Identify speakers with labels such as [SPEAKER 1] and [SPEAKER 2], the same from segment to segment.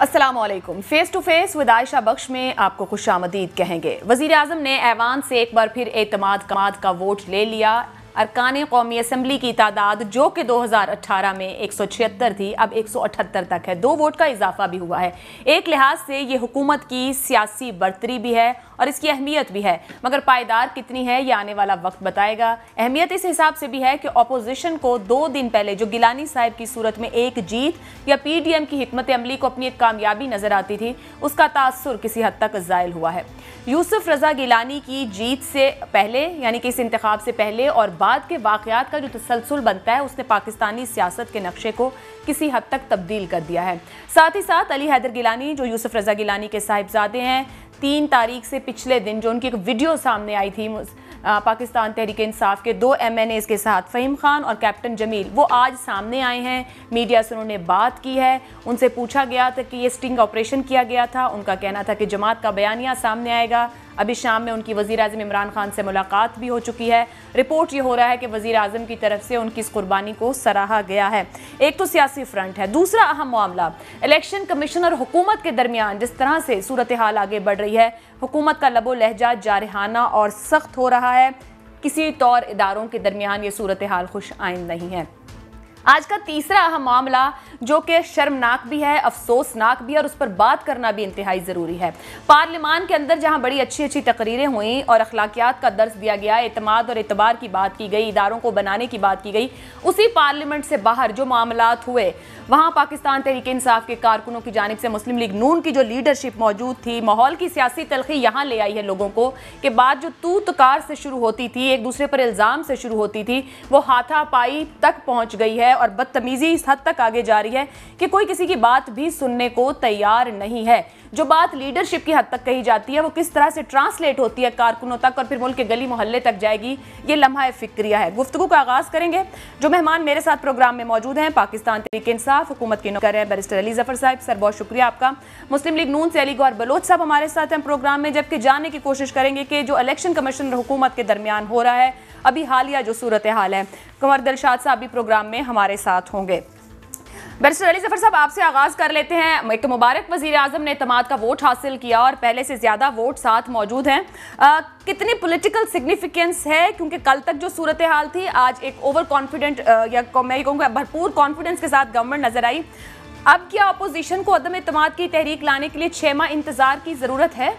[SPEAKER 1] अस्सलामुअलैकुम। Face to face with Ayesha Bakhsh में आपको खुशामदीद कहेंगे। वज़ीर आज़म ने ऐवान से एक बार फिर एतमाद का वोट ले लिया। अरकान कौमी असम्बली की तादाद जो कि 2018 में 176 थी, अब 178 तक है। 2 वोट का इजाफा भी हुआ है। एक लिहाज से ये हुकूमत की सियासी बर्तरी भी है और इसकी अहमियत भी है, मगर पायदार कितनी है ये आने वाला वक्त बताएगा। अहमियत इस हिसाब से भी है कि अपोजिशन को 2 दिन पहले जो गिलानी साहब की सूरत में एक जीत या PDM की हिकमत अमली को अपनी एक कामयाबी नजर आती थी, उसका तासुर किसी हद तक ज़ायल हुआ है। यूसुफ रजा गिलानी की जीत से पहले, यानी कि इस इंतखाब से पहले और बाद के वाक़यात का जो तसलसल बनता है, उसने पाकिस्तानी सियासत के नक्शे को किसी हद तक तब्दील कर दिया है। साथ ही साथ अली हैदर गिलानी जो यूसुफ रजा गिलानी के साहिबजादे हैं, 3 तारीख से पिछले दिन जो उनकी एक वीडियो सामने आई थी पाकिस्तान तहरीक इंसाफ के 2 MNAs के साथ, फ़हीम खान और कैप्टन जमील, वो आज सामने आए हैं। मीडिया से उन्होंने बात की है। उनसे पूछा गया था कि ये स्टिंग ऑपरेशन किया गया था। उनका कहना था कि जमात का बयानिया सामने आएगा। अभी शाम में उनकी वज़ीर आज़म इमरान खान से मुलाकात भी हो चुकी है। रिपोर्ट ये हो रहा है कि वज़ीर आज़म की तरफ से उनकी इस कुर्बानी को सराहा गया है। एक तो सियासी फ्रंट है। दूसरा अहम मामला इलेक्शन कमीशन और हुकूमत के दरमियान जिस तरह से सूरत हाल आगे बढ़ रही है, हुकूमत का लबो लहजा जारहाना और सख्त हो रहा है। किसी तौर इदारों के दरमियान ये सूरत हाल खुश आइंद नहीं है। आज का तीसरा अहम मामला जो कि शर्मनाक भी है, अफसोसनाक भी है और उस पर बात करना भी इंतहाई ज़रूरी है। पार्लियामान के अंदर जहां बड़ी अच्छी अच्छी तकरीरें हुई और अखलाकियात का दर्स दिया गया, एतमाद और एतबार की बात की गई, इदारों को बनाने की बात की गई, उसी पार्लियामेंट से बाहर जो मामलात हुए वहां पाकिस्तान तहरीक इंसाफ के कारकुनों की जानिब से मुस्लिम लीग नून की जो लीडरशिप मौजूद थी, माहौल की सियासी तलखी यहाँ ले आई है लोगों को कि बात जो तू तकार से शुरू होती थी, एक दूसरे पर इल्ज़ाम से शुरू होती थी, वो हाथापाई तक पहुँच गई है और बदतमीजी इस हद तक आगे जा रही है कि कोई किसी की बात भी सुनने को तैयार नहीं है। जो बात लीडरशिप की हद तक कही जाती है वो किस तरह से ट्रांसलेट होती है कारकुनों तक और फिर मुल्क के गली मोहल्ले तक जाएगी, ये लम्हा फिक्रिया है। गुफ्तगू का आगाज करेंगे। जो मेहमान मेरे साथ प्रोग्राम में मौजूद हैं, पाकिस्तान तहरीक इंसाफ हुकूमत के नौकर हैं बैरिस्टर अली जफर साहब। सर बहुत शुक्रिया आपका। मुस्लिम लीग नून से अली गौहर बलोच साहब हमारे साथ हैं प्रोग्राम में, जबकि जानने की कोशिश करेंगे कि जो इलेक्शन कमीशन और हुकूमत के दरमियान हो रहा है अभी हालिया जो सूरत हाल है, कुंवर दिलशाद साहब भी प्रोग्राम में हमारे साथ होंगे। बैरिस्टर अली जफर साहब आपसे आगाज कर लेते हैं। एक मुबारक वज़ीर आज़म ने एतमाद का वोट हासिल किया और पहले से ज़्यादा वोट साथ मौजूद हैं। कितनी पॉलिटिकल सिग्निफिकेंस है, क्योंकि कल तक जो सूरत हाल थी, आज एक ओवर कॉन्फिडेंट या मैं कहूँगा भरपूर कॉन्फिडेंस के साथ गवर्नमेंट नजर आई। अब क्या अपोजिशन को अदम एतमाद की तहरीक लाने के लिए 6 माह इंतजार की ज़रूरत है?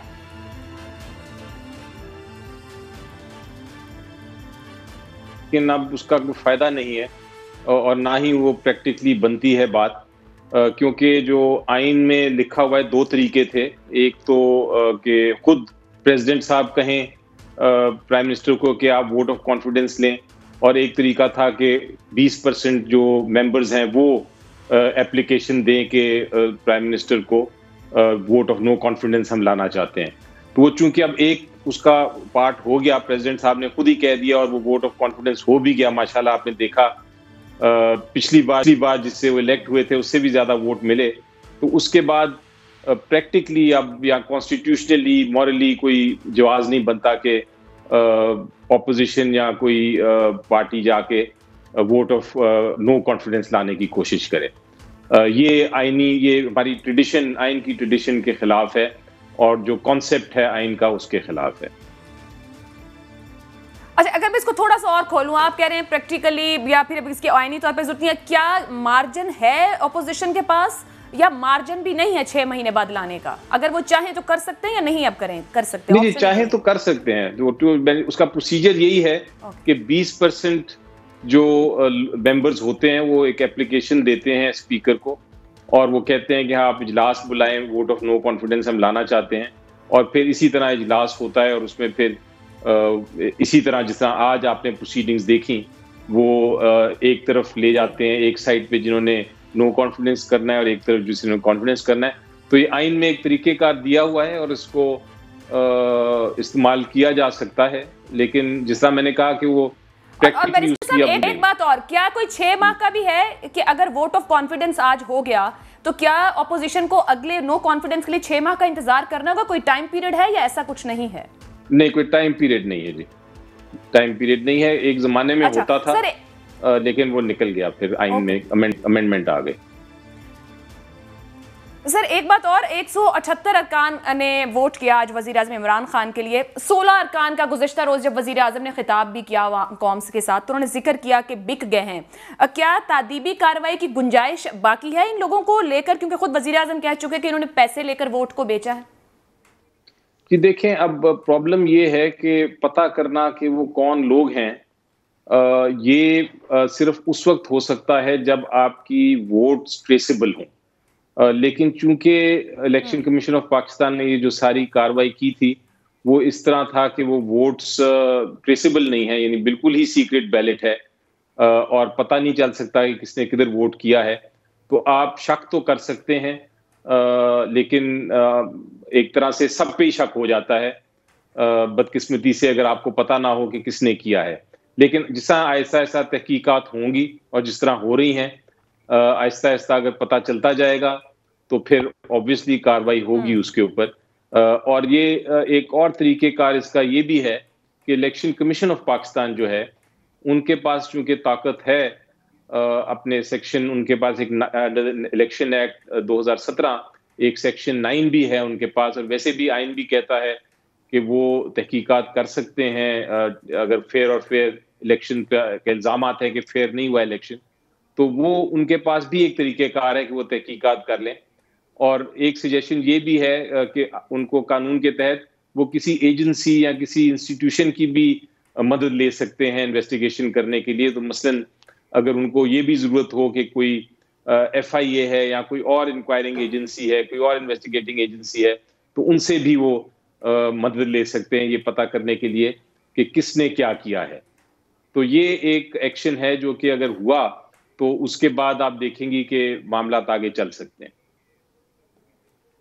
[SPEAKER 2] लेकिन अब उसका कोई फ़ायदा नहीं है और ना ही वो प्रैक्टिकली बनती है बात, क्योंकि जो आइन में लिखा हुआ है 2 तरीके थे। एक तो कि खुद प्रेसिडेंट साहब कहें प्राइम मिनिस्टर को कि आप वोट ऑफ कॉन्फिडेंस लें, और एक तरीका था कि 20% जो मेंबर्स हैं वो एप्लीकेशन दें कि प्राइम मिनिस्टर को वोट ऑफ नो कॉन्फिडेंस हम लाना चाहते हैं। तो वो चूंकि अब एक उसका पार्ट हो गया, प्रेसिडेंट साहब ने खुद ही कह दिया और वो वोट ऑफ कॉन्फिडेंस हो भी गया। माशाल्लाह आपने देखा पिछली बार जिससे वो इलेक्ट हुए थे उससे भी ज़्यादा वोट मिले। तो उसके बाद प्रैक्टिकली अब या कॉन्स्टिट्यूशनली मॉरली कोई जवाज़ नहीं बनता कि ऑपोजिशन या कोई पार्टी जाके वोट ऑफ नो कॉन्फिडेंस लाने की कोशिश करे। ये हमारी ट्रेडिशन, आइन की ट्रेडिशन के खिलाफ है और जो कॉन्सेप्ट है आइन का उसके खिलाफ है।
[SPEAKER 1] अच्छा, अगर मैं इसको थोड़ा सा और खोलूं, आप कह रहे हैं प्रैक्टिकली या फिर इसके आईनी तौर पे जरूरत नहीं है, क्या मार्जिन है ऑपोजिशन के पास या मार्जिन भी नहीं है 6 महीने बाद लाने का? अगर वो चाहें तो कर सकते हैं या नहीं अब कर सकते हैं?
[SPEAKER 2] नहीं, चाहें तो कर सकते हैं। उसका प्रोसीजर यही है कि 20% जो मेंबर्स होते हैं वो एक एप्लीकेशन देते हैं स्पीकर को और वो कहते हैं कि हाँ आप इजलास बुलाएं, वोट ऑफ नो कॉन्फिडेंस हम लाना चाहते हैं। और फिर इसी तरह इजलास होता है और उसमें फिर इसी तरह जिस तरह आज आपने प्रोसीडिंग्स देखी, वो एक तरफ ले जाते हैं, एक साइड पे जिन्होंने नो कॉन्फिडेंस करना है और एक तरफ जिन्होंने कॉन्फिडेंस करना है। तो ये आइन में एक तरीक़ेकार दिया हुआ है और इसको इस्तेमाल किया जा सकता है, लेकिन जिस तरह मैंने कहा कि वो
[SPEAKER 1] एक बात और, क्या कोई 6 माह का भी है कि अगर वोट ऑफ कॉन्फिडेंस आज हो गया तो क्या ऑपोजिशन को अगले नो कॉन्फिडेंस के लिए 6 माह का इंतजार करना होगा? कोई टाइम पीरियड है या ऐसा कुछ नहीं है?
[SPEAKER 2] नहीं, कोई टाइम पीरियड नहीं है जी, टाइम पीरियड नहीं है। एक जमाने में होता था लेकिन वो निकल गया, फिर आइन में अमेंडमेंट आ गई।
[SPEAKER 1] सर एक बात और, 178 अरकान ने वोट किया आज वजीर आज़म इमरान खान के लिए। 16 अरकान का गुज़िश्ता रोज़ जब वजीर आज़म ने खिताब भी किया कौम के साथ, तो उन्होंने जिक्र किया कि बिक गए हैं। क्या तादीबी कार्रवाई की गुंजाइश बाकी है इन लोगों को लेकर, क्योंकि खुद वजीर आज़म कह चुके कि इन्होंने पैसे लेकर वोट को बेचा है?
[SPEAKER 2] कि देखें, अब प्रॉब्लम ये है कि पता करना कि वो कौन लोग हैं, ये सिर्फ उस वक्त हो सकता है जब आपकी वोट्स ट्रेसेबल हों। लेकिन चूंकि इलेक्शन कमीशन ऑफ पाकिस्तान ने ये जो सारी कार्रवाई की थी, वो इस तरह था कि वो वोट्स ट्रेसेबल नहीं है, यानी बिल्कुल ही सीक्रेट बैलेट है, और पता नहीं चल सकता कि किसने किधर वोट किया है। तो आप शक तो कर सकते हैं, लेकिन एक तरह से सब पे ही शक हो जाता है, बदकिस्मती से, अगर आपको पता ना हो कि किसने किया है। लेकिन जिस तरह आहिस्ता आहिस्ता तहकीकात होंगी और जिस तरह हो रही हैं, आहिस्ता आहिस्ता अगर पता चलता जाएगा तो फिर ऑब्वियसली कार्रवाई होगी उसके ऊपर। और ये एक और तरीकेकार इसका ये भी है कि इलेक्शन कमीशन ऑफ पाकिस्तान जो है, उनके पास चूंकि ताकत है, अपने सेक्शन, उनके पास एक इलेक्शन एक्ट 2017, एक सेक्शन 9 भी है उनके पास, और वैसे भी आइन भी कहता है कि वो तहकीकात कर सकते हैं अगर फेयर और फेयर इलेक्शन के इल्जाम है कि फेयर नहीं हुआ इलेक्शन, तो वो उनके पास भी एक तरीकेकार है कि वो तहकीकात कर लें। और एक सजेशन ये भी है कि उनको कानून के तहत वो किसी एजेंसी या किसी इंस्टीट्यूशन की भी मदद ले सकते हैं इन्वेस्टिगेशन करने के लिए। तो मसलन अगर उनको ये भी जरूरत हो कि कोई FIA है या कोई और इंक्वायरिंग एजेंसी है, कोई और इन्वेस्टिगेटिंग एजेंसी है, तो उनसे भी वो मदद ले सकते हैं ये पता करने के लिए कि किसने क्या किया है। तो ये एक एक्शन है जो कि अगर हुआ तो उसके बाद आप देखेंगे कि मामला आगे चल सकते हैं।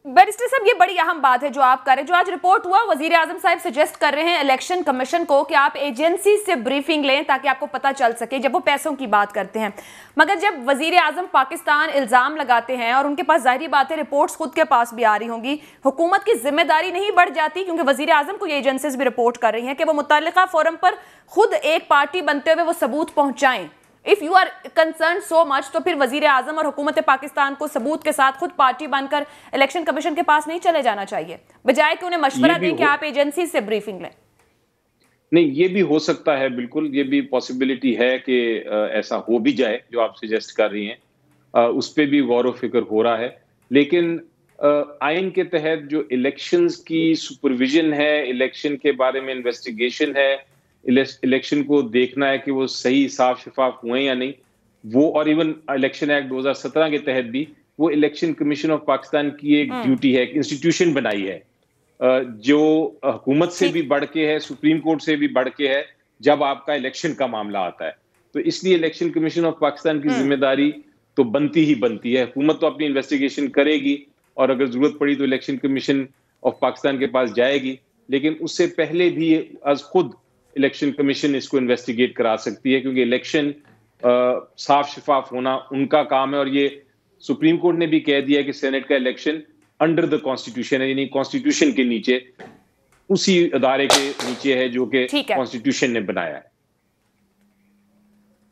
[SPEAKER 1] बैरिस्टर साहब, ये बड़ी अहम बात है जो आप कर रहे हैं। जो आज रिपोर्ट हुआ, वजीर आजम साहब सजेस्ट कर रहे हैं इलेक्शन कमीशन को कि आप एजेंसी से ब्रीफिंग लें ताकि आपको पता चल सके जब वो पैसों की बात करते हैं। मगर जब वजीर आजम पाकिस्तान इल्जाम लगाते हैं और उनके पास जाहिर बात है रिपोर्ट्स खुद के पास भी आ रही होंगी, हुकूमत की जिम्मेदारी नहीं बढ़ जाती? क्योंकि वजीर आजम को ये एजेंसीज भी रिपोर्ट कर रही हैं कि वो मुतल्लिका फोरम पर खुद एक पार्टी बनते हुए वो सबूत पहुंचाएं। If you are concern so much, तो फिर वजीर आजम और हुकूमत पाकिस्तान को सबूत के साथ खुद पार्टी बनकर इलेक्शन कमीशन के पास नहीं चले जाना चाहिए, बजाय कि उन्हें मशवरा दें कि आप एजेंसी से ब्रीफिंग लें।
[SPEAKER 2] नहीं, ये भी हो सकता है, बिल्कुल ये भी पॉसिबिलिटी है कि ऐसा हो भी जाए जो आप सजेस्ट कर रही हैं, उस पर भी गौर व फिक्र हो रहा है। लेकिन आइन के तहत जो इलेक्शंस की सुपरविजन है, इलेक्शन के बारे में इन्वेस्टिगेशन है, इलेक्शन को देखना है कि वो सही साफ शफाफ हुए या नहीं, वो, और इवन इलेक्शन एक्ट 2017 के तहत भी वो इलेक्शन कमीशन ऑफ पाकिस्तान की एक ड्यूटी है, एक इंस्टीट्यूशन बनाई है जो हुकूमत से भी बढ़ के है, सुप्रीम कोर्ट से भी बढ़ के है जब आपका इलेक्शन का मामला आता है। तो इसलिए इलेक्शन कमीशन ऑफ पाकिस्तान की जिम्मेदारी तो बनती ही बनती है। हुकूमत तो अपनी इन्वेस्टिगेशन करेगी और अगर जरूरत पड़ी तो इलेक्शन कमीशन ऑफ पाकिस्तान के पास जाएगी, लेकिन उससे पहले भी खुद इलेक्शन कमीशन इसको इन्वेस्टिगेट करा सकती है, क्योंकि इलेक्शन साफ शफाफ होना उनका काम है। और ये सुप्रीम कोर्ट ने भी कह दिया है कि सेनेट का इलेक्शन अंडर द कॉन्स्टिट्यूशन है, यानी कॉन्स्टिट्यूशन के नीचे, उसी अदारे के नीचे है जो कि कॉन्स्टिट्यूशन ने बनाया है।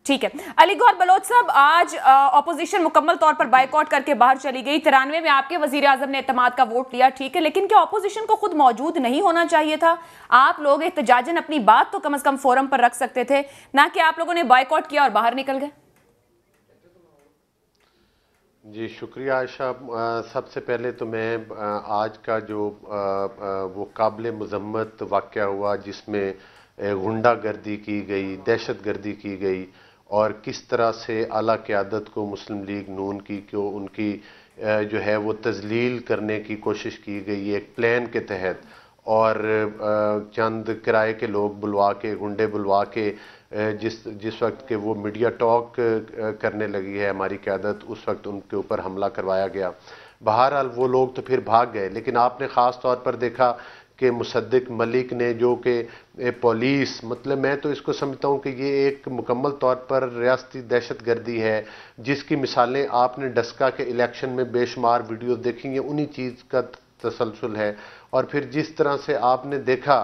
[SPEAKER 1] ठीक है। अली गौहर बलोच साहब, आज ऑपोजिशन मुकम्मल तौर पर बाइकआउट करके बाहर चली गई। 93 में आपके वजीर आजम ने एतमाद का वोट लिया, ठीक है, लेकिन क्या ऑपोजिशन को खुद मौजूद नहीं होना चाहिए था? आप लोग एहतजाजन अपनी बात तो कम से कम फोरम पर रख सकते थे, ना कि आप लोगों ने बाइकआउट किया और बाहर निकल गए।
[SPEAKER 3] जी शुक्रिया आयशा। सबसे पहले तो मैं आज का जो वो काबिल मजम्मत वाक़या हुआ जिसमें गुंडागर्दी की गई, दहशत गर्दी की गई, और किस तरह से आला क़यादत को मुस्लिम लीग नून की को उनकी जो है वो तज़लील करने की कोशिश की गई एक प्लान के तहत, और चंद किराए के लोग बुलवा के, गुंडे बुलवा के, जिस वक्त के वो मीडिया टॉक करने लगी है हमारी क़यादत, उस वक्त उनके ऊपर हमला करवाया गया। बहरहाल वो लोग तो फिर भाग गए, लेकिन आपने ख़ास तौर पर देखा कि मुसद्दिक मलिक ने, जो कि पुलिस, मतलब मैं तो इसको समझता हूँ कि ये एक मुकम्मल तौर पर रियासती दहशत गर्दी है, जिसकी मिसालें आपने डस्का के इलेक्शन में बेशुमार वीडियो देखेंगे, उन्हीं चीज़ का तसलसल है। और फिर जिस तरह से आपने देखा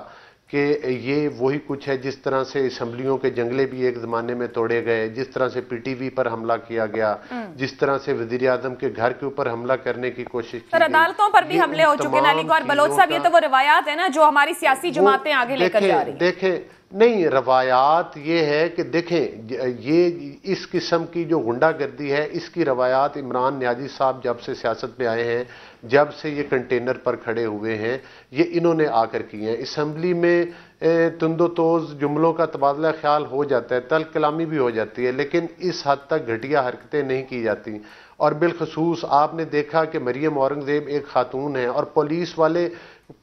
[SPEAKER 3] कि ये वही कुछ है जिस तरह से असम्बलियों के जंगले भी एक ज़माने में तोड़े गए, जिस तरह से पीटीवी पर हमला किया गया, जिस तरह से वज़ीर आज़म के घर के ऊपर हमला करने की कोशिश की,
[SPEAKER 1] अदालतों पर भी हमले हो चुके हैं। अली गौहर बलोच साहब, ये तो वो रिवायात है ना जो हमारी सियासी जमातें आगे लेकर जा रही हैं।
[SPEAKER 3] देखें नहीं, रवायात ये है कि देखें, ये इस किस्म की जो गुंडागर्दी है, इसकी रवायात इमरान नियाज़ी साहब जब से सियासत में आए हैं, जब से ये कंटेनर पर खड़े हुए हैं, ये इन्होंने आकर किए हैं। असम्बली में तुंदो तोज़ जुमलों का तबादला ख्याल हो जाता है, तल कलामी भी हो जाती है, लेकिन इस हद तक घटिया हरकतें नहीं की जाती। और बिलखसूस आपने देखा कि मरियम औरंगजेब एक खातून है और पुलिस वाले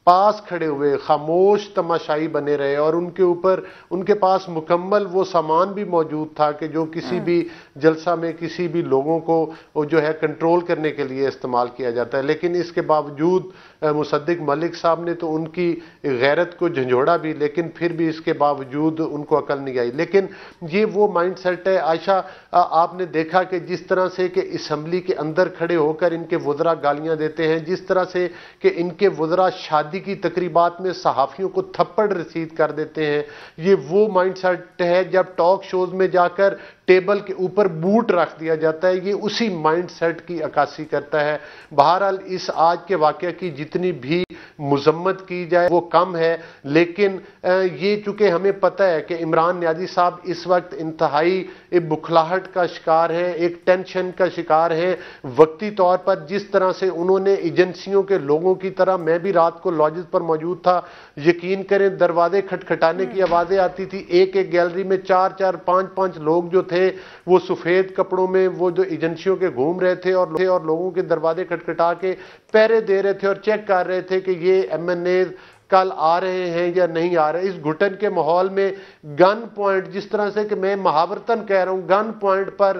[SPEAKER 3] पास खड़े हुए खामोश तमाशाई बने रहे और उनके ऊपर उनके पास मुकम्मल वो सामान भी मौजूद था कि जो किसी भी जलसा में किसी भी लोगों को जो है कंट्रोल करने के लिए इस्तेमाल किया जाता है। लेकिन इसके बावजूद मुसद्दिक मलिक साहब ने तो उनकी गैरत को झंझोड़ा भी, लेकिन फिर भी इसके बावजूद उनको अकल नहीं आई। लेकिन ये वो माइंड सेट है आयशा, आपने देखा कि जिस तरह से कि असम्बली के अंदर खड़े होकर इनके वज़रा गालियां देते हैं, जिस तरह से कि इनके वज़रा शादी की तकरीबात में सहाफ़ियों को थप्पड़ रसीद कर देते हैं, ये वो माइंड सेट है जब टॉक शोज में जाकर टेबल के ऊपर बूट रख दिया जाता है, ये उसी माइंड सेट की अक्कासी करता है। बहरहाल इस आज के वाक़या की जितनी भी मुज़म्मत की जाए वो कम है, लेकिन ये चूंकि हमें पता है कि इमरान नियाज़ी साहब इस वक्त इंतहाई बुखलाहट का शिकार है, एक टेंशन का शिकार है वक्ती तौर पर। जिस तरह से उन्होंने एजेंसियों के लोगों की तरह, मैं भी रात को लॉजेस पर मौजूद था, यकीन करें दरवाजे खटखटाने की आवाज़ें आती थी, एक एक गैलरी में 4-4, 5-5 लोग जो थे वो सफेद कपड़ों में वो जो एजेंसियों के घूम रहे थे और लोगों के दरवाजे खटखटा के पहरे दे रहे थे और चेक कर रहे थे कि ये एमएनए कल आ रहे हैं या नहीं आ रहे। इस घुटन के माहौल में गन पॉइंट, जिस तरह से कि मैं महावरतन कह रहा हूं, गन पॉइंट पर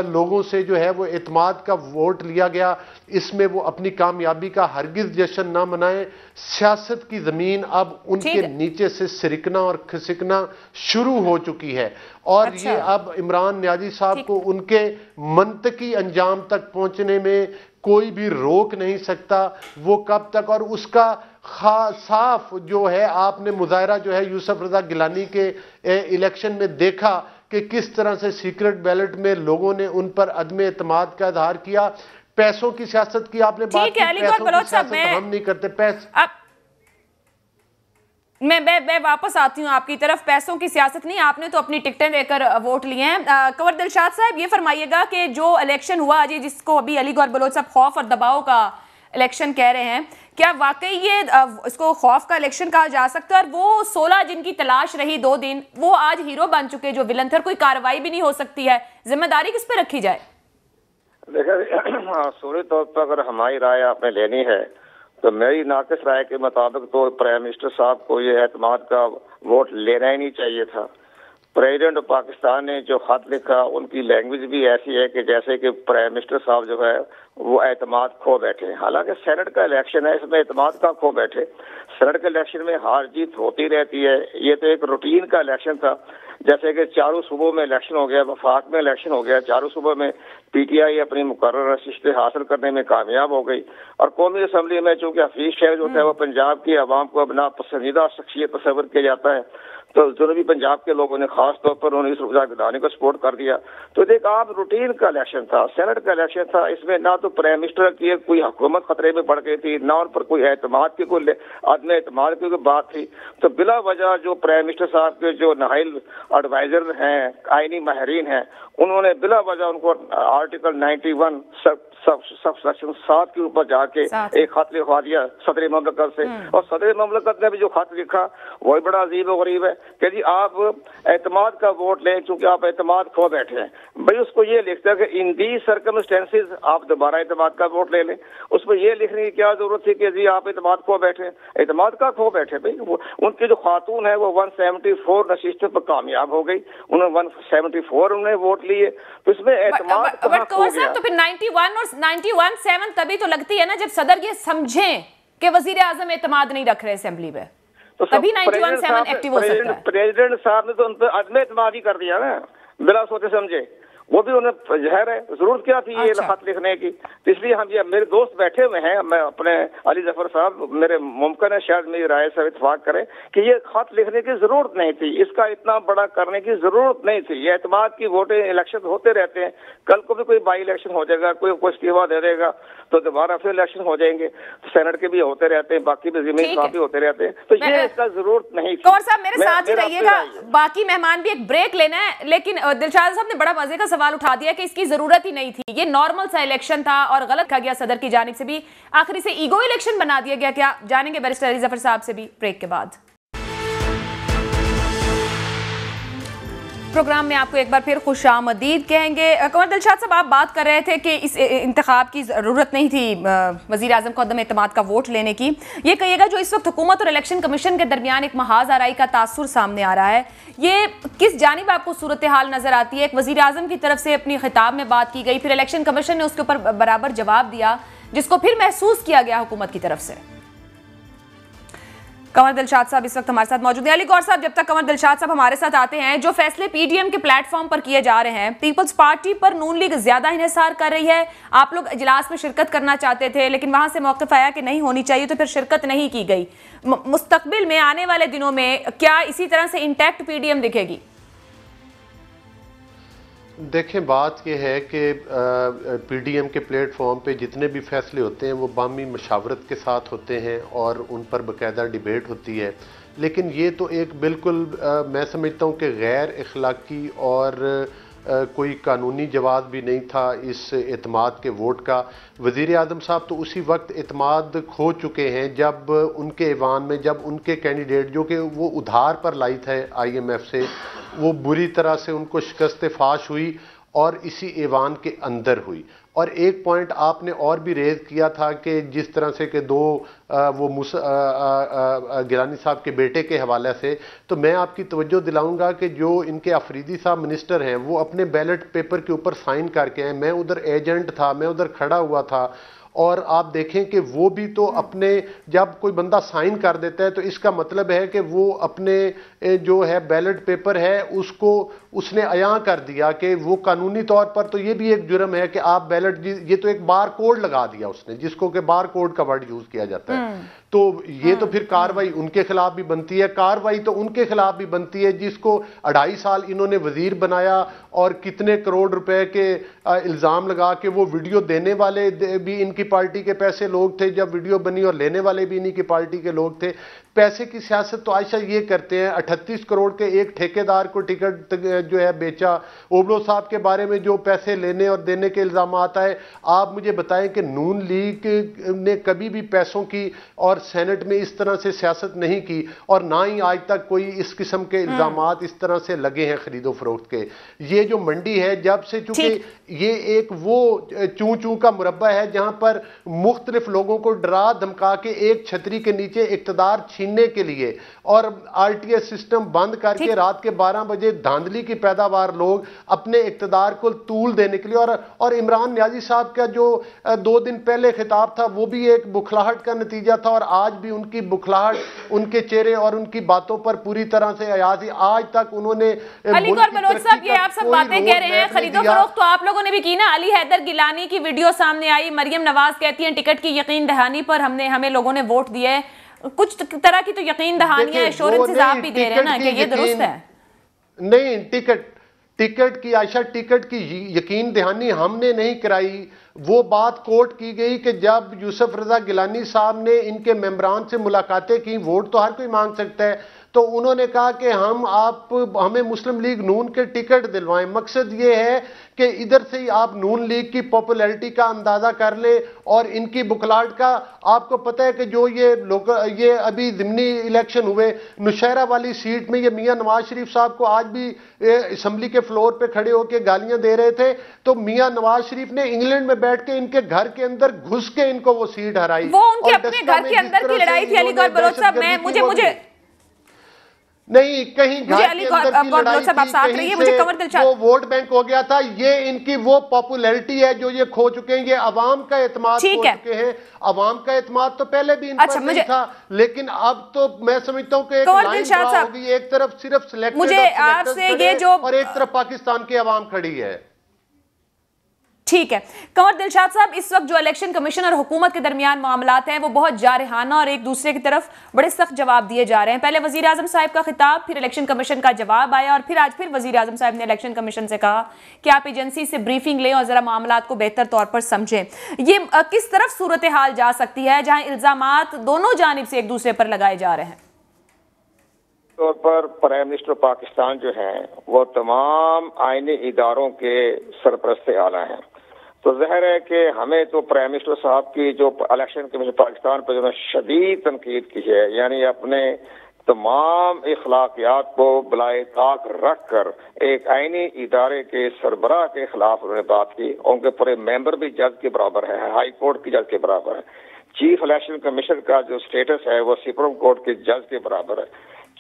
[SPEAKER 3] लोगों से जो है वो एतमाद का वोट लिया गया, इसमें वो अपनी कामयाबी का हरगिज जश्न ना मनाएं। सियासत की जमीन अब उनके नीचे से सिरकना और खिसकना शुरू हो चुकी है और ये अब इमरान नियाज़ी साहब को उनके मंतकी अंजाम तक पहुंचने में कोई भी रोक नहीं सकता। वो कब तक, और उसका साफ जो है आपने मुजाहरा जो है यूसुफ रजा गिलानी के इलेक्शन में देखा कि किस तरह से सीक्रेट बैलेट में लोगों ने उन पर अदम एतमाद का इजहार किया। पैसों की सियासत की आपने बात की, पैसों की सियासत हम नहीं करते। पैसे
[SPEAKER 1] मैं वापस आती हूँ आपकी तरफ। पैसों की सियासत नहीं, आपने तो अपनी टिकटें देकर वोट लिए हैं। कंवर दिलशाद साहब, ये फरमाइएगा कि जो इलेक्शन हुआ आज, जिसको अभी अली गौहर बलोच साहब खौफ और दबाव का इलेक्शन कह रहे हैं, क्या वाकई ये इसको खौफ का इलेक्शन कहा जा सकता है? और वो 16 जिनकी तलाश रही 2 दिन, वो आज हीरो बन चुके जो विलन थे, कोई कार्रवाई भी नहीं हो सकती है, जिम्मेदारी किस पे रखी जाए?
[SPEAKER 4] देखिए, सूरी तौर पर अगर हमारी राय आपने लेनी है तो मेरी नाकिस राय के मुताबिक तो प्राइम मिनिस्टर साहब को ये एतमाद का वोट लेना ही नहीं चाहिए था। प्रेसिडेंट ऑफ पाकिस्तान ने जो खत लिखा, उनकी लैंग्वेज भी ऐसी है कि जैसे कि प्राइम मिनिस्टर साहब जो है वो एतमाद खो बैठे। हालांकि सेनेट का इलेक्शन है, इसमें एतमाद का खो बैठे। सेनेट के इलेक्शन में हार जीत होती रहती है, ये तो एक रूटीन का इलेक्शन था। जैसे कि चारों सूबों में इलेक्शन हो गया, वफाक में इलेक्शन हो गया, चारों सूबों में पीटीआई अपनी मुकर्रर नशिस्तें हासिल करने में कामयाब हो गई। और कौमी असम्बली में चूंकि हफीज शहर जो है वो पंजाब की आवाम को अपना पसंदीदा शख्सियत तस्वर किया जाता है, तो जनूबी पंजाब के लोगों ने खास तौर पर उन्हें इस गिलानी को सपोर्ट कर दिया। तो एक आम रूटीन का इलेक्शन था, सेनेट का इलेक्शन था। इसमें ना तो प्राइम मिनिस्टर की कोई हुकूमत खतरे में पड़ गई थी, ना उन पर कोई एतमाद की कोई आदमी एतमाद की कोई बात थी। तो बिला वजह जो प्राइम मिनिस्टर साहब के जो नाहिल एडवाइजर हैं, आईनी माहिरीन हैं, उन्होंने बिला वजह उनको आर्टिकल 91 सब सेक्शन 7 के ऊपर जाके एक खत लिखवा दिया सदर ममलकत से। और सदर ममलकत ने भी जो खत लिखा वही बड़ा अजीब और गरीब है कि जी आप एतमाद का वोट लें क्योंकि आप एतमाद खो बैठे हैं। भाई उसको ये लिखता है कि इन दी सर्कमस्टेंसेज आप दोबारा एतमाद का वोट ले लें। उसमें ये लिखने की क्या जरूरत थी कि जी आप एतमाद खो बैठे हैं? एतमाद का खो बैठे भाई। उनकी जो खातून है वो 174 नशिस्तों पर कामयाब हो गई, उन्होंने 174 उन्हें वोट लिए। तो इसमें एतमाद
[SPEAKER 1] तो फिर 91 और 91-7 तभी तो लगती है ना जब सदर ये समझें कि वजीर आजम एतमाद नहीं रख रहे असेंबली में, तो तभी 91-7 एक्टिव हो सकता है।
[SPEAKER 4] प्रेसिडेंट साहब ने तो उन पर अदम एतमाद ही कर दिया ना, बिना सोचे समझे। वो भी उन्हें जहर है, जरूरत क्या थी ये खत लिखने की। तो इसलिए हम ये मेरे दोस्त बैठे हुए हैं, मैं अपने अली जफर साहब, मेरे मुमकिन है शायद मेरी राय से इत्तेफाक करें कि ये खत लिखने की जरूरत नहीं थी, इसका इतना बड़ा करने की जरूरत नहीं थी। ये एतमाद की वोटें, इलेक्शन होते रहते हैं, कल को भी कोई बाई इलेक्शन हो जाएगा, कोई इस्तीफा दे देगा तो दोबारा फिर इलेक्शन हो जाएंगे, तो सेनेट के भी होते रहते हैं, बाकी भी जिम्मे भी होते रहते हैं, तो ये इसका जरूरत नहीं थी।
[SPEAKER 1] कौर साहब मेरे साथ ही रहिएगा, बाकी मेहमान भी एक ब्रेक लेना है, लेकिन दिलशाद साहब ने बड़ा मजे का सवाल उठा दिया कि इसकी जरूरत ही नहीं थी, ये नॉर्मल सा इलेक्शन था और गलत कहा गया सदर की जानिब से भी, आखिरी से ईगो इलेक्शन बना दिया गया। क्या जानेंगे बैरिस्टर अली जफर साहब से भी ब्रेक के बाद। प्रोग्राम में आपको एक बार फिर खुशामदीद कहेंगे। कमर दिलशाद साहब, आप बात कर रहे थे कि इस इंतखाब की ज़रूरत नहीं थी वज़ीर आज़म को अदम एतमाद का वोट लेने की। ये कहिएगा जो इस वक्त हुकूमत और इलेक्शन कमीशन के दरमियान एक महाज आराई का तासुर सामने आ रहा है, ये किस जानिब आपको सूरत हाल नज़र आती है? एक वज़ीर आज़म की तरफ से अपनी खिताब में बात की गई, फिर इलेक्शन कमीशन ने उसके ऊपर बराबर जवाब दिया, जिसको फिर महसूस किया गया हुकूमत की तरफ से। कमर दिलशाद साहब इस वक्त हमारे साथ मौजूद हैं। अली गौर साहब, जब तक कमर दिलशाद साहब हमारे साथ आते हैं, जो फैसले पीडीएम के प्लेटफॉर्म पर किए जा रहे हैं, पीपल्स पार्टी पर नून लीग ज्यादा इन्हिसार कर रही है। आप लोग इजलास में शिरकत करना चाहते थे, लेकिन वहां से मौक़िफ़ आया कि नहीं होनी चाहिए, तो फिर शिरकत नहीं की गई। मुस्तकबिल में आने वाले दिनों में क्या इसी तरह से इंटैक्ट पीडीएम दिखेगी?
[SPEAKER 3] देखें, बात यह है कि पीडीएम के प्लेटफॉर्म पे जितने भी फैसले होते हैं वो बामी मशावरत के साथ होते हैं और उन पर बाकायदा डिबेट होती है, लेकिन ये तो एक बिल्कुल मैं समझता हूँ कि गैर अखलाकी और कोई कानूनी जवाब भी नहीं था इस एतमाद के वोट का। वज़ीर आज़म साहब तो उसी वक्त एतमाद खो चुके हैं जब उनके ऐवान में, जब उनके कैंडिडेट जो कि वो उधार पर लाई थे IMF से, वो बुरी तरह से उनको शिकस्त फाश हुई और इसी ऐवान के अंदर हुई। और एक पॉइंट आपने और भी रेज किया था कि जिस तरह से कि वो गिलानी साहब के बेटे के हवाले से, तो मैं आपकी तवज्जो दिलाऊंगा कि जो इनके अफरीदी साहब मिनिस्टर हैं वो अपने बैलेट पेपर के ऊपर साइन करके आए। मैं उधर एजेंट था, मैं उधर खड़ा हुआ था, और आप देखें कि वो भी तो अपने, जब कोई बंदा साइन कर देता है तो इसका मतलब है कि वो अपने जो है बैलेट पेपर है उसको उसने अयां कर दिया कि वो कानूनी तौर पर तो ये भी एक जुर्म है कि आप बैलेट, ये तो एक बार कोड लगा दिया उसने, जिसको कि बार कोड का वर्ड यूज किया जाता है। तो ये तो फिर कार्रवाई उनके खिलाफ भी बनती है, कार्रवाई तो उनके खिलाफ भी बनती है जिसको 2.5 साल इन्होंने वजीर बनाया और कितने करोड़ रुपए के इल्जाम लगा के वो वीडियो देने वाले भी इनकी पार्टी के पैसे लोग थे जब वीडियो बनी, और लेने वाले भी इन्हीं की पार्टी के लोग थे। पैसे की सियासत तो आयशा ये करते हैं। 38 करोड़ के एक ठेकेदार को टिकट जो है बेचा। ओबलो साहब के बारे में जो पैसे लेने और देने के इल्जाम आता है, आप मुझे बताएं कि नून लीग ने कभी भी पैसों की और सेनेट में इस तरह से सियासत नहीं की, और ना ही आज तक कोई इस किस्म के इल्जामात इस तरह से लगे हैं खरीदो फरोख्त के। ये जो मंडी है, जब से चूंकि ये एक वो चूं चूं का मुरब्बा है जहां पर मुख्तलिफ लोगों को डरा धमका के एक छतरी के नीचे इक्तदार छीनने के लिए और RTS सिस्टम बंद करके रात के 12 बजे धांधली की पैदावार लोग अपने इक्तदार को तूल देने के लिए, और इमरान न्याजी साहब का जो 2 दिन पहले खिताब था वो भी एक बुखलाहट का नतीजा था, और आज भी उनकी बुखलाहट उनके चेहरे और उनकी बातों पर पूरी तरह से अयाज है। आज तक उन्होंने
[SPEAKER 1] अली गौर बलोच साहब, ये आप सब बातें कह रहे हैं, खरीदो फरोख्त तो आप लोगों ने भी की ना। अली हैदर गिलानी की वीडियो सामने आई, मरियम नवाज कहती हैं टिकट की यकीन दहानी पर हमें लोगों ने वोट दिए। कुछ तरह की तो यकीन दहानियां एश्योरेंसेस आप भी दे रहे हैं ना कि ये दुरुस्त है।
[SPEAKER 3] नहीं, टिकट की आयशा, टिकट की यकीन दहानी हमने नहीं कराई। वो बात कोर्ट की गई कि जब यूसुफ रजा गिलानी साहब ने इनके मेंबरान से मुलाकातें की, वोट तो हर कोई मांग सकता है, तो उन्होंने कहा कि हमें मुस्लिम लीग नून के टिकट दिलवाएं। मकसद ये है कि इधर से ही आप नून लीग की पॉपुलैरिटी का अंदाजा कर ले और इनकी बुखलाहट का। आपको पता है कि जो ये अभी ज़िमनी इलेक्शन हुए नुशहरा वाली सीट में, ये मियां नवाज शरीफ साहब को आज भी असम्बली के फ्लोर पे खड़े होकर गालियां दे रहे थे, तो मियां नवाज शरीफ ने इंग्लैंड में बैठ के इनके घर के अंदर घुस के इनको वो सीट हराई।
[SPEAKER 1] वो उनके अपने घर के अंदर की लड़ाई थी। अली गौर बलोच साहब, मुझे
[SPEAKER 3] नहीं, कहीं घर के अंदर की लड़ाई थी, कहीं से वो वोट बैंक हो गया था। ये इनकी वो पॉपुलैरिटी है जो ये खो चुके हैं, ये अवाम का एतमाद खो चुके हैं। अवाम का एतमाद तो पहले भी इन पर नहीं था, लेकिन अब तो मैं समझता हूँ कि एक लाइन ड्रा होगी, एक तरफ सिर्फ सिलेक्टेड और एक तरफ पाकिस्तान की अवाम खड़ी है।
[SPEAKER 1] ठीक है। कंवर दिलशाद साहब, इस वक्त जो इलेक्शन कमीशन और हुकूमत के दरमियान मामलात हैं वो बहुत जारहाना और एक दूसरे की तरफ बड़े सख्त जवाब दिए जा रहे हैं। पहले वजीर आजम साहब का खिताब, फिर इलेक्शन कमीशन का जवाब आया और फिर आज फिर वजीर आजम साहब ने इलेक्शन कमीशन से कहा कि आप एजेंसी से ब्रीफिंग लें और जरा मामलात को बेहतर तौर पर समझें। ये किस तरफ सूरत हाल जा सकती है जहां इल्जामात दोनों जानिब से एक दूसरे पर लगाए जा रहे हैं?
[SPEAKER 4] तौर पर प्राइम मिनिस्टर पाकिस्तान जो हैं वो तमाम आईनी इदारों के सरपरस्त आला हैं, तो ज़ाहिर है कि हमें तो प्राइम मिनिस्टर साहब की जो इलेक्शन कमीशन पाकिस्तान पर जो शदीद तनकीद की है, यानी अपने तमाम इखलाकियात को बलाए ताक रख कर एक आईनी इदारे के सरबराह के खिलाफ उन्होंने बात की। उनके पूरे मेंबर भी जज के बराबर है, हाई कोर्ट की जज के बराबर है। चीफ इलेक्शन कमीशन का जो स्टेटस है वो सुप्रीम कोर्ट के जज के बराबर है।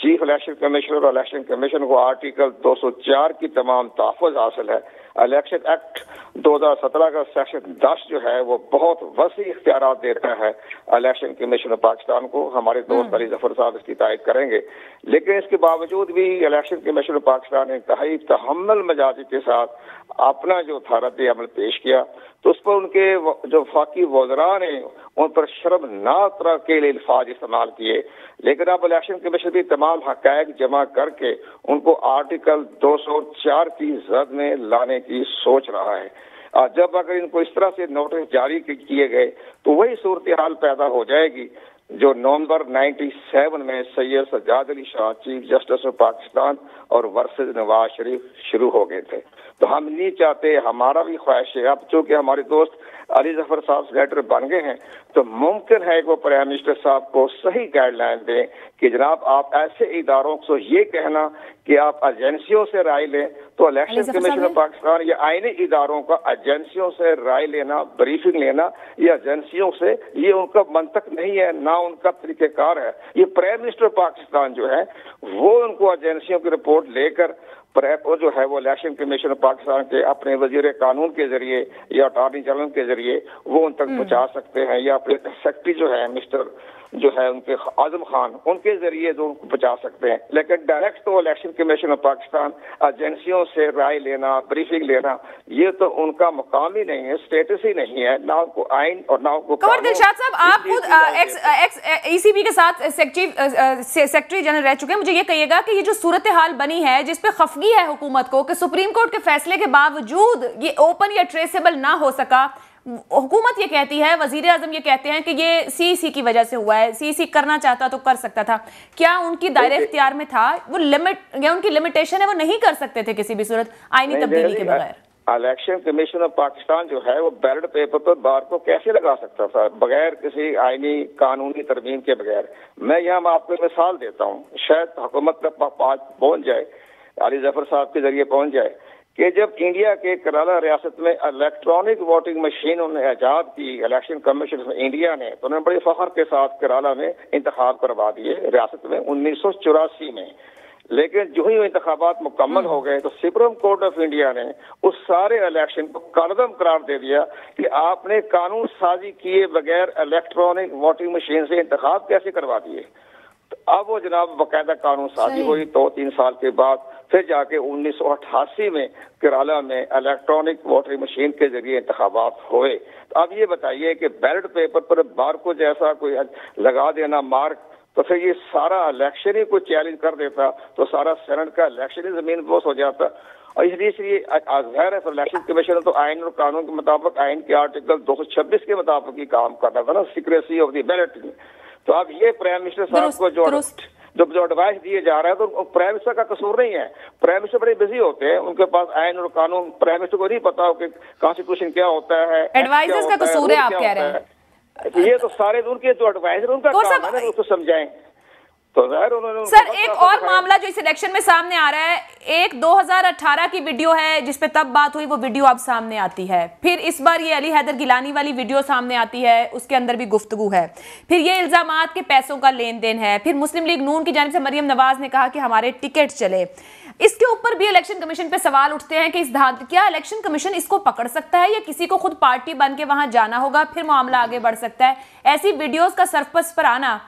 [SPEAKER 4] चीफ इलेक्शन कमिश्नर और इलेक्शन कमीशन को आर्टिकल 204 की तमाम तहफ़्फ़ुज़ हासिल है। इलेक्शन एक्ट 2017 का सेक्शन 10 जो है वो बहुत वसी इख्तियारात देता है इलेक्शन कमीशन पाकिस्तान को। हमारे दोस्त अली जफर साहब इसकी तायद करेंगे, लेकिन इसके बावजूद भी इलेक्शन कमीशन पाकिस्तान ने इंतहाई तहम्मुल मजाजी के साथ अपना जो था रद्द अमल पेश किया, तो उस पर उनके जो वफाकी वज़रा ने उन पर शर्मनाक तरह के अल्फाज इस्तेमाल किए। लेकिन अब इलेक्शन कमीशन भी तमाम हक़ाइक़ जमा करके उनको आर्टिकल 204 की जद में लाने की सोच रहा है। जब अगर इनको इस तरह से नोटिस जारी किए गए तो वही सूरत हाल पैदा हो जाएगी जो नवंबर 97 में Syed Sajjad Ali Shah chief justice of Pakistan और वर्सेस नवाज शरीफ शुरू हो गए थे। तो हम नहीं चाहते, हमारा भी ख्वाहिश है, अब चूंकि हमारे दोस्त अली जफर साहब सेक्रेटरी बन गए हैं तो मुमकिन है कि वो प्राइम मिनिस्टर साहब को सही गाइडलाइन दें कि जनाब आप ऐसे इदारों को ये कहना कि आप एजेंसियों से राय लें, तो इलेक्शन कमीशन ऑफ पाकिस्तान या आईनी इदारों का एजेंसियों से राय लेना, ब्रीफिंग लेना, ये एजेंसियों से ये उनका मंतक नहीं है, ना उनका तरीकेकार है। ये प्राइम मिनिस्टर पाकिस्तान जो है वो उनको एजेंसियों की रिपोर्ट लेकर वो जो है वो इलेक्शन कमीशन पाकिस्तान के अपने वजीर कानून के जरिए या अटॉर्नी जनरल के जरिए वो उन तक पहुंचा सकते हैं, या अपने सेक्रेटरी जो है मिस्टर जो है उनके आजम खान उनके जरिए जो उनको पहुंचा सकते हैं। लेकिन डायरेक्ट तो इलेक्शन कमीशन ऑफ पाकिस्तान एजेंसियों से राय लेना, ब्रीफिंग लेना, ये तो उनका मुकाम ही नहीं है, स्टेटस ही नहीं है, ना उनको आइन और ना उनको।
[SPEAKER 1] कंवर दिलशाद साहब, आप खुद ECB के साथ सेक्रेटरी जनरल रह चुके हैं, मुझे ये कहिएगा कि ये जो सूरत हाल बनी है जिसपे खफगी है हुकूमत को कि सुप्रीम कोर्ट के फैसले के बावजूद ये ओपन या ट्रेसेबल ना हो सका, हुकूमत ये कहती है, वजीर आजम ये कहते हैं कि ये CEC की वजह से हुआ है, CEC करना चाहता तो कर सकता था। क्या उनकी दायरे इख्तियार में था? वो लिमिट या उनकी लिमिटेशन है, वो नहीं कर सकते थे किसी भी सूरत आईनी तब्दीली के बगैर?
[SPEAKER 4] इलेक्शन कमीशन ऑफ पाकिस्तान जो है वो बैलेट पेपर पर बार को कैसे लगा सकता था बगैर किसी आईनी कानूनी तरमीम के बगैर? मैं यहाँ आपको मिसाल देता हूँ, शायद हुकूमत तक पहुंच जाए, अली जफर साहब के जरिए पहुंच जाए कि जब इंडिया के कराला रियासत में इलेक्ट्रॉनिक वोटिंग मशीन उन्होंने ईजाद की इलेक्शन कमीशन इंडिया ने, तो उन्होंने बड़े फख्र के साथ कराला में इंतखाब करवा दिए रियासत में 1984 में। लेकिन जो ही इंतखाबात मुकम्मल हो गए तो सुप्रीम कोर्ट ऑफ इंडिया ने उस सारे इलेक्शन को कलदम करार दे दिया कि आपने कानून साजी किए बगैर इलेक्ट्रॉनिक वोटिंग मशीन से इंतखाब कैसे करवा दिए। तो अब वो जनाब बाकायदा कानून साजी हुई, 2-3 साल के बाद फिर जाके 1988 में केरला में इलेक्ट्रॉनिक वोटिंग मशीन के जरिए इंतखाबात हुए। तो अब ये बताइए कि बैलेट पेपर पर बार को जैसा कोई लगा देना मार्क, तो फिर ये सारा इलेक्शन ही कोई चैलेंज कर देता तो सारा सेनेट का इलेक्शन ही जमीन बोस हो जाता। और इसलिए ज़ाहिर है इलेक्शन कमीशन तो आइन और कानून के मुताबिक आइन के आर्टिकल 226 के मुताबिक ही काम करना था ना, सीक्रेसी ऑफ द बैलेट। तो अब ये प्राइम मिनिस्टर साहब को जो एडवाइस दिए जा रहा है तो प्राइम मिनिस्टर का कसूर नहीं है। प्राइम मिनिस्टर बड़े बिजी होते हैं, उनके पास आइन और कानून, प्राइम मिनिस्टर को नहीं पता हो कि कॉन्स्टिट्यूशन क्या होता है,
[SPEAKER 1] एडवाइजर्स का कसूर है आप कह रहे हैं।
[SPEAKER 4] ये तो सारे उनके जो एडवाइजर उनका काम है ना उसको समझाएं। तो
[SPEAKER 1] सर एक और मामला जो इस इलेक्शन में सामने आ रहा है, एक 2018 की वीडियो है जिसपे तब बात हुई, वो वीडियो अब सामने आती है। फिर इस बार ये अली हैदर गिलानी वाली वीडियो सामने आती है, उसके अंदर भी गुफ्तगू है। फिर ये इल्जामात के पैसों का लेन देन है। फिर मुस्लिम लीग नून की जानिब से मरियम नवाज ने कहा कि हमारे टिकट चले। इसके ऊपर भी इलेक्शन कमीशन पे सवाल उठते हैं कि क्या इलेक्शन कमीशन इसको पकड़ सकता है या किसी को खुद पार्टी बन के वहां जाना होगा, फिर मामला आगे बढ़ सकता है? ऐसी वीडियोस का सरपस पर आना।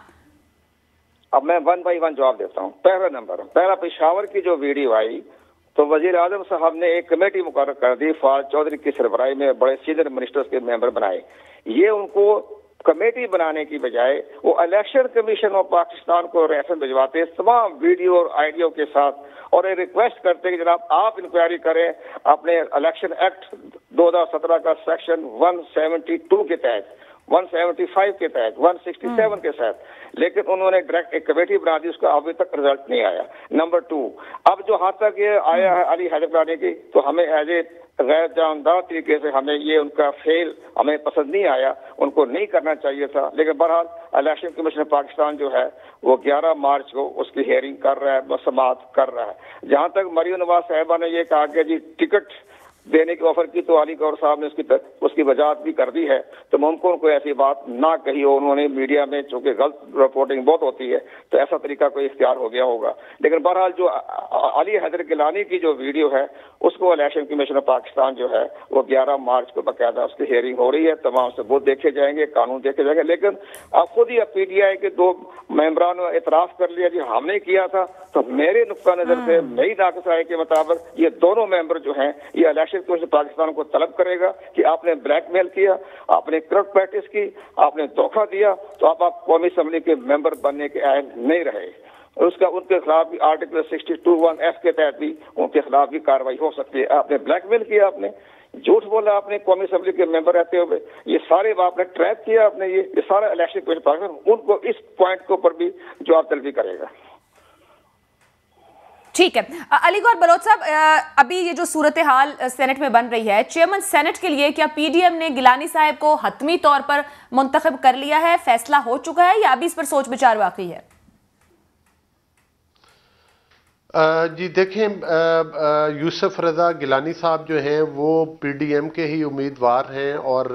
[SPEAKER 4] अब मैं 1 बाय 1 जवाब देता हूँ। पहला नंबर, पहला पेशावर की जो वीडियो आई तो वजीर आजम साहब ने एक कमेटी मुकर्रर कर दी, फवाद चौधरी की सरबराही में बड़े सीनियर मिनिस्टर्स के मेंबर बनाए। ये उनको कमेटी बनाने की बजाय वो इलेक्शन कमीशन ऑफ पाकिस्तान को रेफरेंस भिजवाते तमाम वीडियो और आइडियो के साथ, और ये रिक्वेस्ट करते कि जनाब आप इंक्वायरी करें अपने इलेक्शन एक्ट 2017 का सेक्शन 172 के तहत, 175 के तहत, 167 के तहत। लेकिन उन्होंने डायरेक्ट एक कमेटी बना दी, उसका अभी तक रिजल्ट नहीं आया। नंबर 2, अब जो हाथ तक ये आया है अली हैदर बनाने की, तो हमें एज ए गैर जानदार तरीके से हमें ये उनका फेल हमें पसंद नहीं आया, उनको नहीं करना चाहिए था। लेकिन बहरहाल इलेक्शन कमीशन पाकिस्तान जो है वो 11 मार्च को उसकी हियरिंग कर रहा है, समाअत कर रहा है। जहां तक मरियम नवाज साहिबा ने ये कहा कि जी टिकट देने की ऑफर की, तो अली गौर साहब ने उसकी वजाहत भी कर दी है। तो मुमकिन कोई ऐसी बात ना कही हो उन्होंने मीडिया में, चूंकि गलत रिपोर्टिंग बहुत होती है तो ऐसा तरीका कोई इख्तियार हो गया होगा। लेकिन बहरहाल जो अली हैदर गिलानी की जो वीडियो है उसको इलेक्शन कमीशन ऑफ पाकिस्तान जो है वो 11 मार्च को बाकायदा उसकी हियरिंग हो रही है, तमाम सबूत देखे जाएंगे, कानून देखे जाएंगे। लेकिन अब खुद ही PTI के 2 मेंबरान ने एतराफ कर लिया जी हमने किया था। तो मेरे नुक्ता नजर से, मेरी नाक़िस राय के मुताबिक ये दोनों मेंबर जो हैं ये इलेक्शन कमीशन पाकिस्तान को तलब करेगा कि आपने ब्लैकमेल किया, आपने करप्ट प्रैक्टिस की, आपने धोखा दिया, तो आप कौमी असम्बली के मेंबर बनने के अहल नहीं रहे। और उसका उनके खिलाफ भी आर्टिकल 62(1)(f) के तहत भी उनके खिलाफ भी कार्रवाई हो सकती है। आपने ब्लैकमेल किया, आपने झूठ बोला, आपने कौमी असम्बली के मेंबर रहते हुए, ये सारे आपने ट्रैप किया, आपने ये सारा इलेक्शन कमीशन पाकिस्तान उनको इस पॉइंट के ऊपर भी जवाब तलबी करेगा।
[SPEAKER 1] ठीक है अलीगौर बलोच साहब, अभी ये जो सूरत हाल सेनेट में बन रही है, चेयरमैन सेनेट के लिए क्या PDM ने गिलानी साहब को हतमी तौर पर मुंतखब कर लिया है, फैसला हो चुका है, या अभी इस पर सोच विचार बाकी है?
[SPEAKER 3] जी देखें, यूसुफ रजा गिलानी साहब जो हैं वो PDM के ही उम्मीदवार हैं और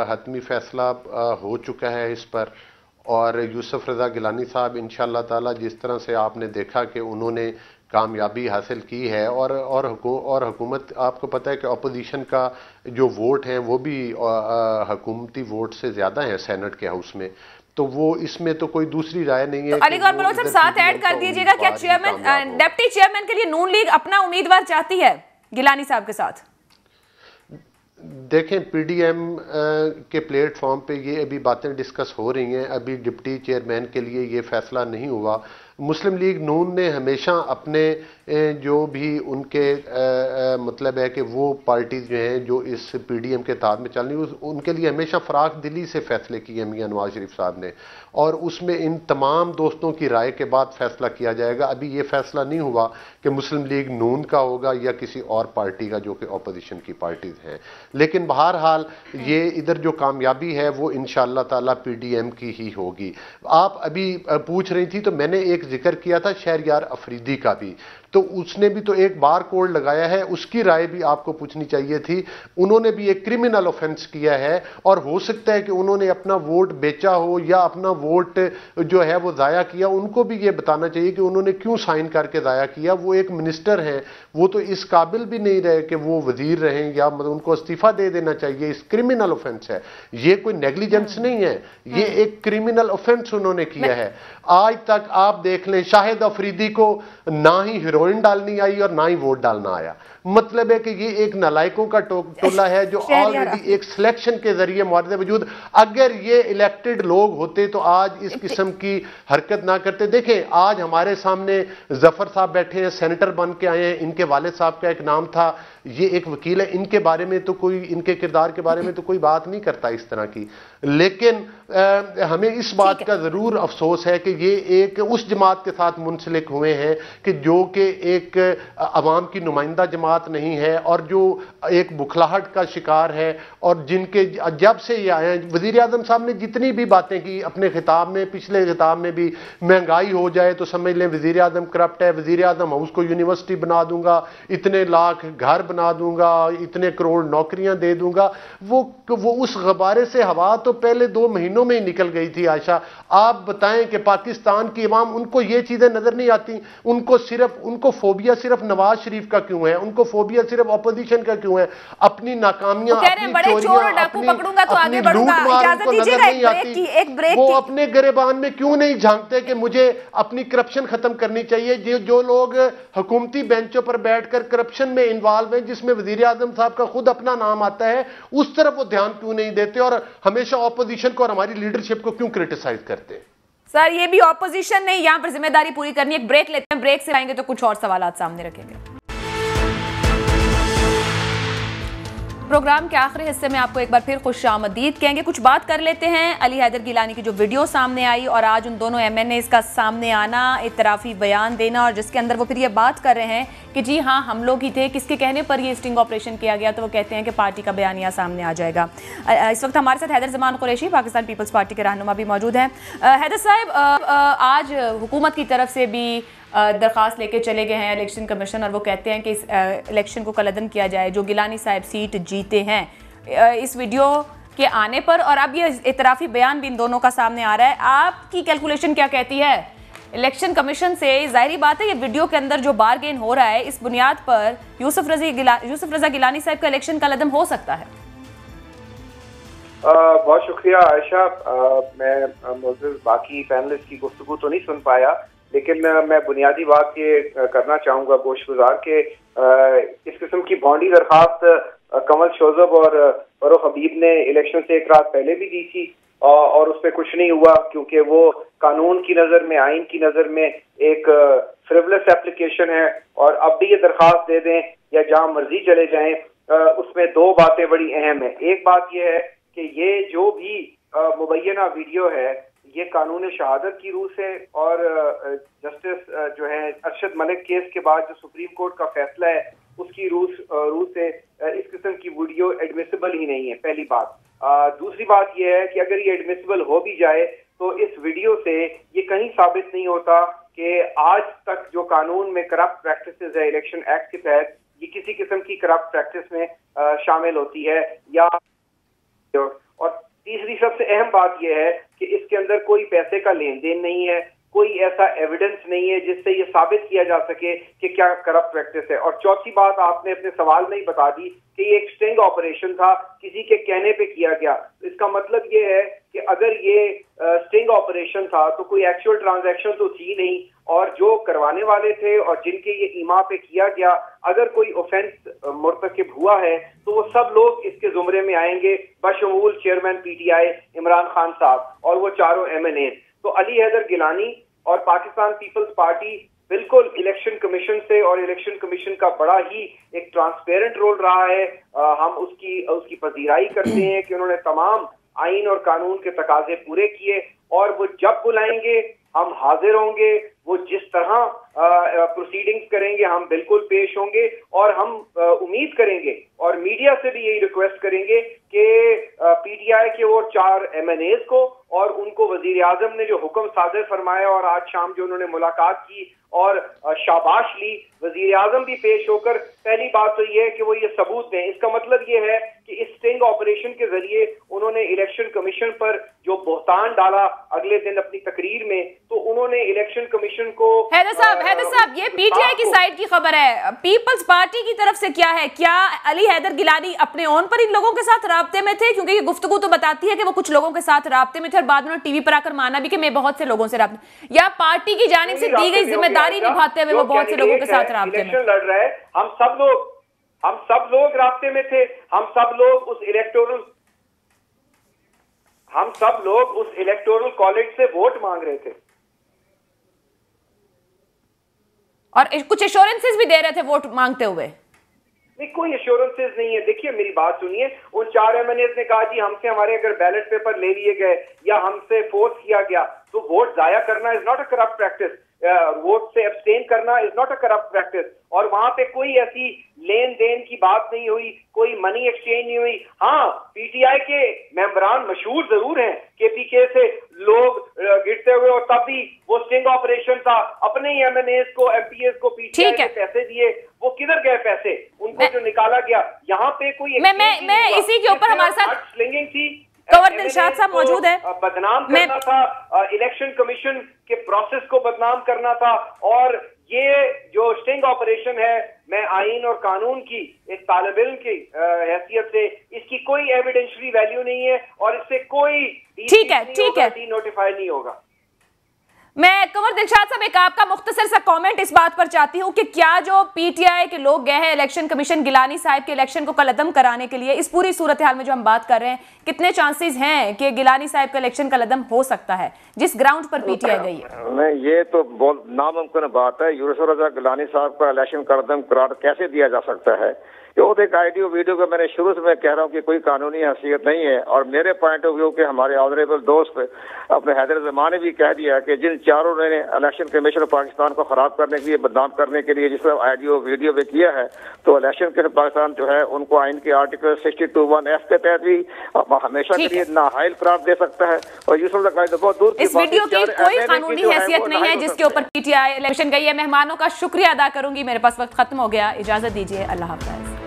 [SPEAKER 3] हतमी फैसला हो चुका है इस पर। और यूसुफ रजा गिलानी साहब इंशाअल्लाह ताला जिस तरह से आपने देखा कि उन्होंने कामयाबी हासिल की है और हुकूमत, आपको पता है कि अपोजिशन का जो वोट है वो भी हुकूमती वोट से ज़्यादा है सेनेट के हाउस में, तो वो इसमें तो कोई दूसरी राय नहीं है।
[SPEAKER 1] तो अलीगौर बलोच साहब साथ ऐड कर दीजिएगा, क्या चेयरमैन डिप्टी चेयरमैन के लिए नून लीग अपना उम्मीदवार चाहती है गिलानी साहब के साथ?
[SPEAKER 3] देखें, PDM के प्लेटफॉर्म पे ये अभी बातें डिस्कस हो रही हैं, अभी डिप्टी चेयरमैन के लिए ये फैसला नहीं हुआ। मुस्लिम लीग नून ने हमेशा अपने जो भी उनके मतलब है कि वो पार्टीज जो हैं जो इस PDM के ताद में चल रही, उनके लिए हमेशा फराख दिली से फैसले किए मियां नवाज शरीफ साहब ने, और उसमें इन तमाम दोस्तों की राय के बाद फैसला किया जाएगा। अभी ये फैसला नहीं हुआ कि मुस्लिम लीग नून का होगा या किसी और पार्टी का जो कि अपोजिशन की पार्टीज हैं। लेकिन बहरहाल ये इधर जो कामयाबी है वो इंशाअल्लाह ताला PDM की ही होगी। आप अभी पूछ रही थी तो मैंने एक जिक्र किया था शहरयार अफरीदी का भी, तो उसने भी तो एक बार कोड लगाया है, उसकी राय भी आपको पूछनी चाहिए थी। उन्होंने भी एक क्रिमिनल ऑफेंस किया है और हो सकता है कि उन्होंने अपना वोट बेचा हो या अपना वोट जो है वो ज़ाया किया। उनको भी ये बताना चाहिए कि उन्होंने क्यों साइन करके ज़ाया किया। वो एक मिनिस्टर हैं, वो तो इस काबिल भी नहीं रहे कि वो वजीर रहें, या मतलब उनको इस्तीफा दे देना चाहिए। इस क्रिमिनल ऑफेंस है, ये कोई नेग्लिजेंस नहीं है, ये एक क्रिमिनल ऑफेंस उन्होंने किया है। आज तक आप देख लें, शाहिद अफरीदी को ना ही हीरोइन डालनी आई और ना ही वोट डालना आया। मतलब है कि ये एक नालायकों का टोला है जो ऑलरेडी एक सिलेक्शन के जरिए मौजूद वजूद, अगर ये इलेक्टेड लोग होते तो आज इस किस्म की हरकत ना करते। देखें, आज हमारे सामने जफर साहब बैठे हैं, सेनेटर बन के आए हैं, इनके वालिद साहब का एक नाम था, ये एक वकील है, इनके बारे में तो कोई, इनके किरदार के बारे में तो कोई बात नहीं करता इस तरह की। लेकिन हमें इस बात का जरूर अफसोस है कि ये एक उस जमात के साथ मुंसलिक हुए हैं कि जो कि एक अवाम की नुमाइंदा जमात नहीं है और जो एक बुखलाहट का शिकार है, और जिनके जब से ये आए हैं, वजीर आजम साहब ने जितनी भी बातें की अपने खिताब में, पिछले खिताब में भी, महंगाई हो जाए तो समझ लें वजीर आजम करप्ट है, वजीर आजम हाउस को यूनिवर्सिटी बना दूंगा, इतने लाख घर बना दूंगा, इतने करोड़ नौकरियां दे दूंगा। वो उस गबारे से हवा तो पहले 2 महीनों में ही निकल गई थी। आयशा, आप बताएं कि पाकिस्तान की अवाम, उनको ये चीजें नजर नहीं आती, उनको सिर्फ उनको फोबिया सिर्फ नवाज शरीफ का क्यों है, उनको फोबिया सिर्फ अपोजिशन का क्यों है? अपनी नाकामियां, अपनी चोरियां, अपनी लूटमार उनको नजर नहीं आती? वो अपने गिरेबान में क्यों नहीं झांकते कि मुझे अपनी करप्शन खत्म करनी चाहिए? जो लोग हुकूमती बेंचों पर बैठकर करप्शन में इन्वॉल्व हैं, जिसमें वजीर आजम साहब का खुद अपना नाम आता है, उस तरफ वो ध्यान क्यों नहीं देते और हमेशा ऑपोजिशन को और हमारी लीडरशिप को क्यों क्रिटिसाइज करते हैं?
[SPEAKER 1] सर ये भी ऑपोजिशन नहीं, यहां पर जिम्मेदारी पूरी करनी है। एक ब्रेक लेते हैं, ब्रेक से आएंगे तो कुछ और सवालात सामने रखेंगे। प्रोग्राम के आखिरी हिस्से में आपको एक बार फिर खुशामदीद कहेंगे। कुछ बात कर लेते हैं अली हैदर गिलानी की जो वीडियो सामने आई और आज उन दोनों MNAs का सामने आना, इतराफी बयान देना, और जिसके अंदर वो फिर ये बात कर रहे हैं कि जी हाँ हम लोग ही थे, किसके कहने पर ये स्टिंग ऑपरेशन किया गया, तो वो कहते हैं कि पार्टी का बयानिया सामने आ जाएगा। इस वक्त हमारे साथ हैदर जमान कुरैशी पाकिस्तान पीपल्स पार्टी के रहनुमा भी मौजूद हैं। हैदर साहब, आज हुकूमत की तरफ से भी दरख्वास्त लेके चले गए हैं इलेक्शन कमीशन और वो कहते हैं कि इस इलेक्शन को कलअदम किया जाए, जो गिलानी साहब सीट जीते हैं। इस वीडियो के आने पर और अब ये इतराफी बयान भी इन दोनों का सामने आ रहा है, आपकी कैलकुलेशन क्या कहती है? इलेक्शन कमीशन से जाहिर बात है ये वीडियो के अंदर जो बारगेन हो रहा है, इस बुनियाद पर यूसुफ रजा गिलानी साहब का इलेक्शन कलअदम हो सकता है?
[SPEAKER 5] बहुत शुक्रिया आयशा। मैं मौजूद बाकी पैनलिस्ट की गुफ्तगू तो नहीं सुन पाया, लेकिन मैं बुनियादी बात ये करना चाहूँगा गोशगुजार के इस किस्म की बॉन्डी दरखास्त कमल शोजब और फरूख हबीब ने इलेक्शन से एक रात पहले भी दी थी और उस पर कुछ नहीं हुआ, क्योंकि वो कानून की नज़र में, आइन की नज़र में एक फ्रिवलेस एप्लीकेशन है। और अब भी ये दरखास्त दे दें या जहाँ मर्जी चले जाएं, उसमें दो बातें बड़ी अहम है। एक बात यह है कि ये जो भी मुबैना वीडियो है ये कानून शहादत की रूह से और जस्टिस जो है अरशद मलिक केस के बाद जो सुप्रीम कोर्ट का फैसला है उसकी रूह से इस किस्म की वीडियो एडमिसिबल ही नहीं है, पहली बात। दूसरी बात यह है कि अगर ये एडमिसिबल हो भी जाए तो इस वीडियो से ये कहीं साबित नहीं होता कि आज तक जो कानून में करप्ट प्रैक्टिसेस है इलेक्शन एक्ट के तहत, ये किसी किस्म की करप्ट प्रैक्टिस में शामिल होती है या। और तीसरी सबसे अहम बात यह है कि इसके अंदर कोई पैसे का लेन देन नहीं है, कोई ऐसा एविडेंस नहीं है जिससे ये साबित किया जा सके कि क्या करप्ट प्रैक्टिस है। और चौथी बात आपने अपने सवाल में ही बता दी कि ये एक स्टिंग ऑपरेशन था, किसी के कहने पे किया गया। इसका मतलब ये है कि अगर ये स्टिंग ऑपरेशन था तो कोई एक्चुअल ट्रांजैक्शन तो थी नहीं, और जो करवाने वाले थे और जिनके ये ईमा पे किया गया, अगर कोई ऑफेंस मुर्तकिब हुआ है तो वो सब लोग इसके जुमरे में आएंगे, बशमूल चेयरमैन PTI इमरान खान साहब और वो चारों MNA। तो अली हैदर गिलानी और पाकिस्तान पीपल्स पार्टी बिल्कुल इलेक्शन कमीशन से, और इलेक्शन कमीशन का बड़ा ही एक ट्रांसपेरेंट रोल रहा है, हम उसकी पजीराई करते हैं कि उन्होंने तमाम आइन और कानून के तकाजे पूरे किए, और वो जब बुलाएंगे हम हाजिर होंगे, वो जिस तरह प्रोसीडिंग्स करेंगे हम बिल्कुल पेश होंगे। और हम उम्मीद करेंगे और मीडिया से भी यही रिक्वेस्ट करेंगे कि PTI के वो 4 MNAs को और उनको वजीर आजम ने जो हुक्म सादर फरमाया और आज शाम जो उन्होंने मुलाकात की और शाबाश ली, वजीर आजम भी पेश होकर पहली बात तो ये है कि वो ये सबूत दें। इसका मतलब ये है कि इस स्टिंग ऑपरेशन के जरिए उन्होंने इलेक्शन कमीशन पर जो बोहतान डाला अगले दिन अपनी तकरीर में, तो उन्होंने इलेक्शन कमीशन को
[SPEAKER 1] हैदर साहब ये PTI की साइड की खबर है, पीपल्स पार्टी की तरफ से क्या है? क्या अली हैदर गिलानी अपने ओन पर इन लोगों के साथ राब्ते में थे? क्योंकि ये गुफ्तगू तो बताती है कि वो कुछ लोगों के साथ राब्ते में थे और बाद में टीवी पर आकर माना भी कि मैं बहुत से लोगों से राब्ते, या पार्टी की जानिब से दी गई जिम्मेदारी निभाते हुए वो बहुत से लोगों के साथ राब्ते में
[SPEAKER 5] लड़ रहा है। हम सब लोग राब्ते में थे, हम सब लोग उस इलेक्टोरल कॉलेज से वोट मांग रहे थे
[SPEAKER 1] और कुछ एश्योरेंसेस भी दे रहे थे वोट मांगते हुए।
[SPEAKER 5] नहीं, कोई एश्योरेंसेस नहीं है। देखिए मेरी बात सुनिए, उन 4 MNAs ने कहा जी हमसे हमारे अगर बैलेट पेपर ले लिए गए या हमसे फोर्स किया गया तो वोट जाया करना is not a corrupt practice, vote से एब्सटेन करना is not a corrupt practice. और वहां पे कोई ऐसी लेन देन की बात नहीं हुई, कोई मनी एक्सचेंज नहीं हुई। हाँ, PTI के मेंबरान मशहूर जरूर हैं, KPK से लोग गिरते हुए, और तब भी वो स्टिंग ऑपरेशन था, अपने ही MNAs को MPs को PTI के पैसे दिए, वो किधर गए पैसे? उनको जो निकाला गया, यहाँ पे कोई
[SPEAKER 1] मैं इसी के ऊपर हमारे साथ
[SPEAKER 5] स्लिंगिंग थी।
[SPEAKER 1] कंवर दिलशाद साहब मौजूद है,
[SPEAKER 5] बदनाम करना था, इलेक्शन कमीशन के प्रोसेस को बदनाम करना था, और ये जो स्टिंग ऑपरेशन है, मैं आइन और कानून की एक तालिब इल्म की हैसियत से इसकी कोई एविडेंशियरी वैल्यू नहीं है और इससे कोई
[SPEAKER 1] ठीक है
[SPEAKER 5] नोटिफाई नहीं होगा।
[SPEAKER 1] मैं कंवर दिलशाद साहब एक आपका मुख्तसर सा कमेंट इस बात पर चाहती हूं कि क्या जो पीटीआई के लोग गए हैं इलेक्शन कमीशन गिलानी साहब के इलेक्शन को कलअदम कराने के लिए, इस पूरी सूरत हाल में जो हम बात कर रहे हैं, कितने चांसेस हैं कि गिलानी साहब का इलेक्शन कलअदम हो सकता है जिस ग्राउंड पर पीटीआई गई है?
[SPEAKER 4] नहीं, ये तो बहुत नामुमकिन बात है। यूसुफ रजा गिलानी साहब का इलेक्शन कलअदम करार कैसे दिया जा सकता है? वो एक ऑडियो वीडियो का मैंने शुरू से मैं कह रहा हूँ कि कोई कानूनी हैसियत नहीं है। और मेरे पॉइंट ऑफ व्यू के हमारे ऑनरेबल दोस्त अपने हैदर ज़मान ने भी कह दिया कि जिन चारों ने इलेक्शन कमीशन ऑफ पाकिस्तान को खराब करने के लिए, बदनाम करने के लिए जिस तरह ऑडियो वीडियो में किया है, तो इलेक्शन कमीशन पाकिस्तान जो है उनको आइन के आर्टिकल 62(1)(f) के तहत भी हमेशा के लिए नाहाइल करार दे सकता है। और यूसुफ तो बहुत दूर
[SPEAKER 1] इस वीडियो की कोई कानूनी हैसियत नहीं है जिसके ऊपर पीटीआई इलेक्शन गई है। मेहमानों का शुक्रिया अदा करूंगी, मेरे पास वक्त खत्म हो गया, इजाजत दीजिए, अल्लाह हाफ़िज़।